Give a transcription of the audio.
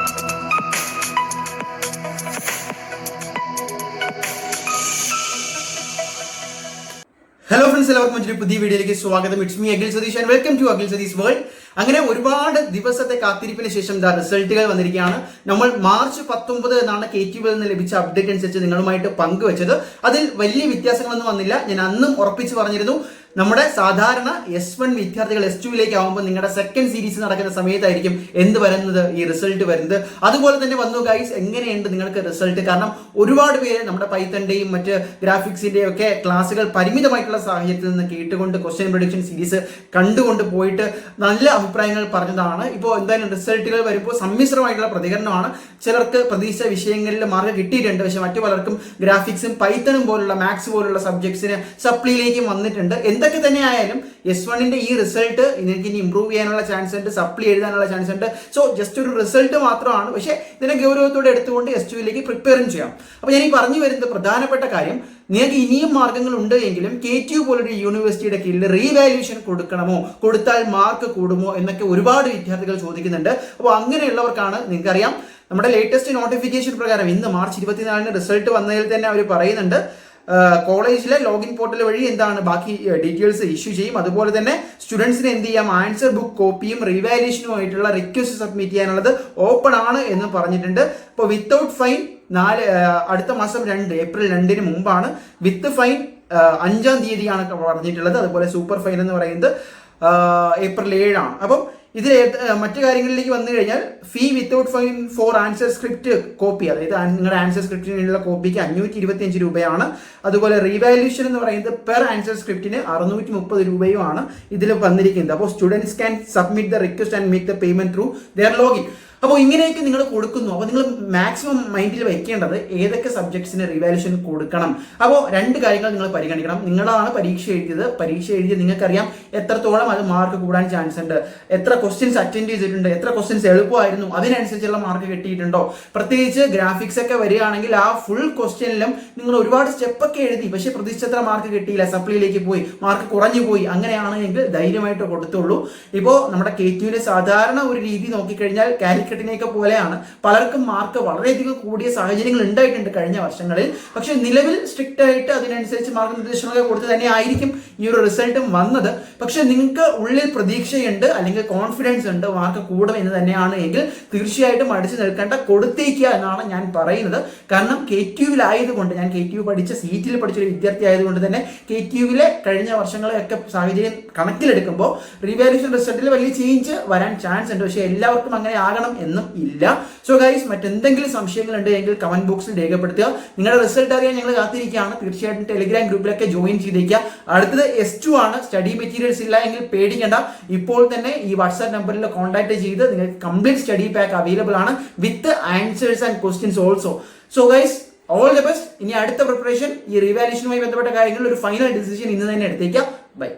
Hello friends, എല്ലാവർക്കും മറ്റൊരു പുതിയ വീഡിയോയിലേക്ക് സ്വാഗതം. It's me Akhil Satheesh and welcome to Akhil Satheesh world. അങ്ങനെ ഒരുപാട് ദിവസത്തെ കാത്തിരിപ്പിന് ശേഷം റിസൾട്ടുകൾ വന്നിരിക്കുകയാണ്. നമ്മൾ മാർച്ച് 19 എന്നാണ് KTU നിന്ന് ലഭിച്ച അപ്ഡേറ്റ് അനുസരിച്ച് നിങ്ങളുമായിട്ട് പങ്കുവെച്ചത്. അതിൽ വലിയ വ്യത്യാസങ്ങളൊന്നും വന്നില്ല. ഞാൻ അന്നും ഉറപ്പിച്ച് പറഞ്ഞിരുന്നു, നമ്മുടെ സാധാരണ S1 വിദ്യാർത്ഥികൾ S2ലേക്ക് ആകുമ്പോൾ നിങ്ങളുടെ സെക്കൻഡ് സീരീസ് നടക്കുന്ന സമയത്തായിരിക്കും എന്ത് വരുന്നത്, ഈ റിസൾട്ട് വരുന്നത്. അതുപോലെ തന്നെ വന്നു ഗൈസ്. എങ്ങനെയുണ്ട് നിങ്ങൾക്ക് റിസൾട്ട്? കാരണം ഒരുപാട് പേര് നമ്മുടെ പൈത്തന്റെയും മറ്റ് ഗ്രാഫിക്സിന്റെയും ഒക്കെ ക്ലാസ്സുകൾ പരിമിതമായിട്ടുള്ള സാഹചര്യത്തിൽ നിന്ന് കേട്ടുകൊണ്ട് ക്വസ്റ്റ്യൻ പ്രൊഡിക്ഷൻ സീരീസ് കണ്ടുകൊണ്ട് പോയിട്ട് നല്ല അഭിപ്രായങ്ങൾ പറഞ്ഞതാണ്. ഇപ്പോൾ എന്തായാലും റിസൾട്ടുകൾ വരുമ്പോൾ സമ്മിശ്രമായിട്ടുള്ള പ്രതികരണമാണ്. ചിലർക്ക് പ്രതീക്ഷിച്ച വിഷയങ്ങളിൽ മാർക്ക് കിട്ടിയിട്ടുണ്ട്, പക്ഷെ മറ്റു പലർക്കും ഗ്രാഫിക്സും പൈത്തണും പോലുള്ള മാത്സ് പോലുള്ള സബ്ജക്ട്സിന് സപ്ലിയിലേക്കും വന്നിട്ടുണ്ട്. എന്തൊക്കെ തന്നെ ആയാലും S1ന്റെ ഈ റിസൾട്ട് നിങ്ങൾക്ക് ഇനി ഇംപ്രൂവ് ചെയ്യാനുള്ള ചാൻസ് ഉണ്ട്, സപ്ലി എഴുതാനുള്ള ചാൻസ് ഉണ്ട്. സോ ജസ്റ്റ് ഒരു റിസൾട്ട് മാത്രമാണ്, പക്ഷേ ഇതിനെ ഗൗരവത്തോടെ എടുത്തുകൊണ്ട് S2ലേക്ക് പ്രിപ്പയറും ചെയ്യാം. അപ്പോൾ ഞാൻ ഈ പറഞ്ഞു വരുന്നത് പ്രധാനപ്പെട്ട കാര്യം, നിങ്ങൾക്ക് ഇനിയും മാർഗങ്ങൾ ഉണ്ട് എങ്കിലും KTU പോലൊരു യൂണിവേഴ്സിറ്റിയുടെ കീഴിൽ റീവാല്യൂഷൻ കൊടുക്കണമോ, കൊടുത്താൽ മാർക്ക് കൂടുമോ എന്നൊക്കെ ഒരുപാട് വിദ്യാർത്ഥികൾ ചോദിക്കുന്നുണ്ട്. അപ്പോൾ അങ്ങനെയുള്ളവർക്കാണ്, നിങ്ങൾക്കറിയാം നമ്മുടെ ലേറ്റസ്റ്റ് നോട്ടിഫിക്കേഷൻ പ്രകാരം ഇന്ന് മാർച്ച് 24 റിസൾട്ട് വന്നതിൽ തന്നെ അവർ പറയുന്നുണ്ട്, കോളേജിലെ ലോഗിൻ പോർട്ടൽ വഴി എന്താണ് ബാക്കി ഡീറ്റെയിൽസ് ഇഷ്യൂ ചെയ്യും. അതുപോലെ തന്നെ സ്റ്റുഡൻസിന് എന്ത് ചെയ്യാം, ആൻസർ ബുക്ക് കോപ്പിയും റീവാല്യൂഷനുമായിട്ടുള്ള റിക്വസ്റ്റ് സബ്മിറ്റ് ചെയ്യാനുള്ളത് ഓപ്പൺ ആണ് എന്ന് പറഞ്ഞിട്ടുണ്ട്. ഇപ്പോൾ വിത്തൗട്ട് ഫൈൻ അടുത്ത മാസം ഏപ്രിൽ 2 മുമ്പാണ്. വിത്ത് ഫൈൻ 5-ാം തീയതിയാണ് പറഞ്ഞിട്ടുള്ളത്. അതുപോലെ സൂപ്പർ ഫൈൻ എന്ന് പറയുന്നത് ഏപ്രിൽ 7 ആണ്. അപ്പം ഇതിൽ മറ്റു കാര്യങ്ങളിലേക്ക് വന്നു കഴിഞ്ഞാൽ fee without fine for answer script copy, അതായത് നിങ്ങളുടെ ആൻസർ സ്ക്രിപ്റ്റിനുള്ള കോപ്പിക്ക് 525 രൂപയാണ്. അതുപോലെ റീവാല്യൂഷൻ എന്ന് പറയുന്നത് പെർ ആൻസർ സ്ക്രിപ്റ്റിന് 630 രൂപയുമാണ് ഇതിൽ വന്നിരിക്കുന്നത്. അപ്പോൾ students can submit the request and make the payment through there login. അപ്പോൾ ഇങ്ങനെയൊക്കെ നിങ്ങൾ കൊടുക്കുന്നു. അപ്പോൾ നിങ്ങൾ മാക്സിമം മൈൻഡിൽ വെക്കേണ്ടത് ഏതൊക്കെ സബ്ജക്ട്സിന് റിവാല്യൂഷൻ കൊടുക്കണം. അപ്പോൾ 2 കാര്യങ്ങൾ നിങ്ങൾ പരിഗണിക്കണം. നിങ്ങളാണ് പരീക്ഷ എഴുതിയത് നിങ്ങൾക്കറിയാം എത്രത്തോളം അത് മാർക്ക് കൂടാൻ ചാൻസ് ഉണ്ട്, എത്ര ക്വസ്റ്റ്യൻസ് അറ്റൻഡ് ചെയ്തിട്ടുണ്ട്, എത്ര ക്വസ്റ്റ്യൻസ് എളുപ്പമായിരുന്നു, അതിനനുസരിച്ചുള്ള മാർക്ക് കിട്ടിയിട്ടുണ്ടോ. പ്രത്യേകിച്ച് ഗ്രാഫിക്സ് ഒക്കെ വരികയാണെങ്കിൽ ആ ഫുൾ ക്വസ്റ്റ്യനിലും നിങ്ങൾ ഒരുപാട് സ്റ്റെപ്പൊക്കെ എഴുതി, പക്ഷെ പ്രതീക്ഷിച്ചത്ര മാർക്ക് കിട്ടിയില്ല, സപ്ലിയിലേക്ക് പോയി, മാർക്ക് കുറഞ്ഞു പോയി. അങ്ങനെയാണെങ്കിൽ ധൈര്യമായിട്ട് കൊടുത്തുള്ളൂ. ഇപ്പോൾ നമ്മുടെ KTUവിന്റെ സാധാരണ ഒരു രീതി നോക്കിക്കഴിഞ്ഞാൽ കാലിക്കറ്റിനെയൊക്കെ പോലെയാണ്. പലർക്കും മാർക്ക് വളരെയധികം കൂടിയ സാഹചര്യങ്ങൾ ഉണ്ടായിട്ടുണ്ട് കഴിഞ്ഞ വർഷങ്ങളിൽ. പക്ഷെ നിലവിൽ സ്ട്രിക്റ്റ് ആയിട്ട് അതിനനുസരിച്ച് മാർഗനിർദ്ദേശങ്ങളൊക്കെ കൊടുത്ത് തന്നെ ആയിരിക്കും ഈ ഒരു റിസൾട്ടും വന്നത്. പക്ഷെ നിങ്ങൾക്ക് ഉള്ളിൽ പ്രതീക്ഷയുണ്ട്, അല്ലെങ്കിൽ കോൺഫിഡൻസ് ഉണ്ട് മാർക്ക് കൂടും എന്ന് തന്നെയാണ് എങ്കിൽ തീർച്ചയായിട്ടും അടിച്ചു നിൽക്കേണ്ട, കൊടുത്തേക്കുക എന്നാണ് ഞാൻ പറയുന്നത്. കാരണം KTUവിലായതുകൊണ്ട്, ഞാൻ KTU പഠിച്ച സീറ്റിൽ പഠിച്ചൊരു വിദ്യാർത്ഥി ആയതുകൊണ്ട് തന്നെ KTUവിലെ കഴിഞ്ഞ വർഷങ്ങളെയൊക്കെ സാഹചര്യം കണക്കിലെടുക്കുമ്പോൾ റീവാല്യൂഷൻ റിസൾട്ടിൽ വലിയ ചേഞ്ച് വരാൻ ചാൻസ് ഉണ്ട്. പക്ഷെ എല്ലാവർക്കും അങ്ങനെ ആകണം എന്നും ഇല്ല. സോ ഗൈസ്, മറ്റെന്തെങ്കിലും സംശയങ്ങൾ ഉണ്ട് എങ്കിൽ കമന്റ് ബോക്സിൽ രേഖപ്പെടുത്തുക. നിങ്ങളുടെ റിസൾട്ട് അറിയാൻ ഞങ്ങൾ കാത്തിരിക്കുകയാണ്. തീർച്ചയായിട്ടും ടെലിഗ്രാം ഗ്രൂപ്പിലൊക്കെ ജോയിൻ ചെയ്തേക്കുക. അടുത്തത് S2 ആണ്. സ്റ്റഡി മെറ്റീരിയൽസ് ഇല്ല എങ്കിൽ പേടിക്കേണ്ട. ഇപ്പോൾ തന്നെ ഈ വാട്സ്ആപ്പ് നമ്പറിൽ കോൺടാക്ട് ചെയ്ത് നിങ്ങൾക്ക് കംപ്ലീറ്റ് സ്റ്റഡി പാക്ക് അവൈലബിൾ ആണ് with answers and questions also. So guys, all the best. ഇനി അടുത്ത പ്രിപ്പറേഷൻ, ഈ റിവാല്യൂഷനുമായി ബന്ധപ്പെട്ട കാര്യങ്ങളിൽ ഒരു ഫൈനൽ ഡിസിഷൻ ഇന്ന് തന്നെ എടുത്തേക്കാം. ബൈ.